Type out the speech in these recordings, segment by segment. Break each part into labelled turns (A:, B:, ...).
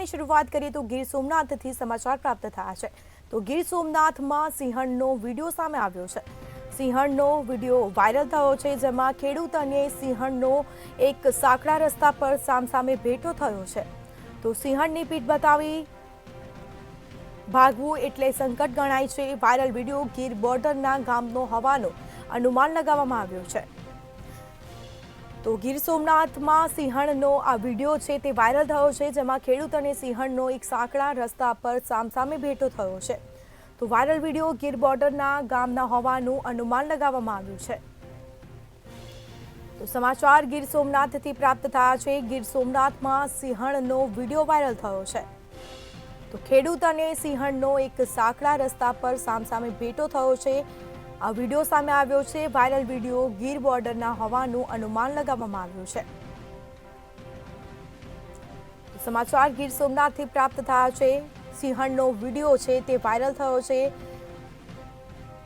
A: સમાચારની શરૂઆત કરીએ તો ગીર સોમનાથથી સમાચાર પ્રાપ્ત થયા છે તો ગીર સોમનાથમાં સિંહણનો વિડીયો સામે આવ્યો છે। સિંહણનો વિડીયો વાયરલ થયો છે જેમાં ખેડૂત અને સિંહણનો એક સાંકડા રસ્તા પર સામસામે ભેટો થયો છે। તો સિંહણની પીઠ બતાવી ભાગવું એટલે સંકટ ગણાય છે। વાયરલ વિડીયો ગીર બોર્ડરના ગામનો હોવાનું અનુમાન લગાવવામાં આવ્યું છે। તો ગીર સોમનાથમાં સિંહણનો આ વિડીયો છે તે વાયરલ થયો છે જેમાં ખેડૂત અને સિંહણનો એક સાંકડા રસ્તા પર સામસામે ભેટો થયો છે। તો વાયરલ વિડીયો ગીર બોર્ડરના ગામના હોવાનું અનુમાન લગાવવામાં આવ્યું છે। તો સમાચાર ગીર સોમનાથથી પ્રાપ્ત થયા છે। ગીર સોમનાથમાં સિંહણનો વિડીયો વાયરલ થયો છે। તો ખેડૂત અને સિંહણનો એક સાંકડા રસ્તા પર સામસામે ભેટો થયો છે। આ વિડીયો સામે આવ્યો છે। વાયરલ વિડીયો ગીર બોર્ડરના હોવાનું અનુમાન લગાવવામાં આવ્યું છે। સમાચાર ગીર સોમનાથથી પ્રાપ્ત થયા છે। સિંહણનો વિડીયો છે તે વાયરલ થયો છે।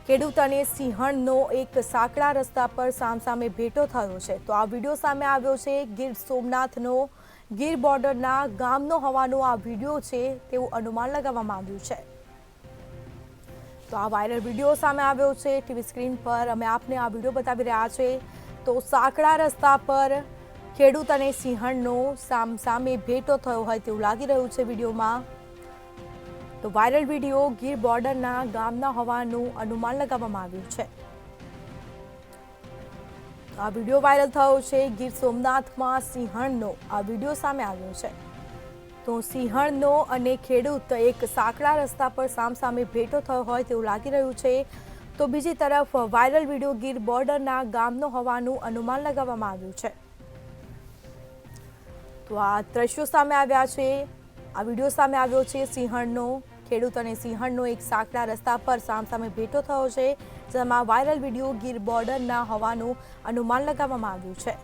A: ખેડૂત અને સિંહણનો એક સાંકડા રસ્તા પર સામસામે ભેટો થયો છે। તો આ વિડીયો સામે આવ્યો છે ગીર સોમનાથનો ગીર બોર્ડરના ગામનો હોવાનો આ વિડીયો છે તેવું અનુમાન લગાવવામાં આવ્યું છે। તો આ વાયરલ વિડીયો સામે આવ્યો છે। ટીવી સ્ક્રીન પર અમે આપને આ વિડીયો બતાવી રહ્યા છે। તો સાંકડા રસ્તા પર ખેડૂત અને સિંહણનો સામસામે ભેટો થયો હોય તેવું લાગી રહ્યું છે વિડીયોમાં। તો વાયરલ વિડીયો ગીર બોર્ડરના ગામના હોવાનું અનુમાન લગાવવામાં આવ્યું છે। આ વિડીયો વાયરલ થયો છે ગીર સોમનાથમાં સિંહણનો આ વિડીયો સામે આવ્યો છે। તો સિંહણનો અને ખેડૂત એક સાંકડા રસ્તા પર સામસામે ભેટો થયો હોય તેવું લાગી રહ્યું છે। તો બીજી તરફ વાયરલ વિડીયો ગીર બોર્ડરના ગામનો હોવાનું અનુમાન લગાવવામાં આવ્યું છે। તો આ દ્રશ્યો સામે આવ્યા છે। આ વિડીયો સામે આવ્યો છે સિંહણનો ખેડૂત અને સિંહણનો એક સાંકડા રસ્તા પર સામસામે ભેટો થયો છે જેમાં વાયરલ વિડીયો ગીર બોર્ડરના હોવાનું અનુમાન લગાવવામાં આવ્યું છે।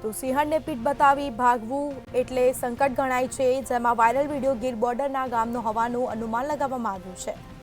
A: તો સિંહણને પીઠ બતાવી ભાગવું એટલે સંકટ ગણાય છે જેમાં વાયરલ વિડીયો ગીર બોર્ડરના ગામનો હોવાનું અનુમાન લગાવવામાં આવ્યું છે।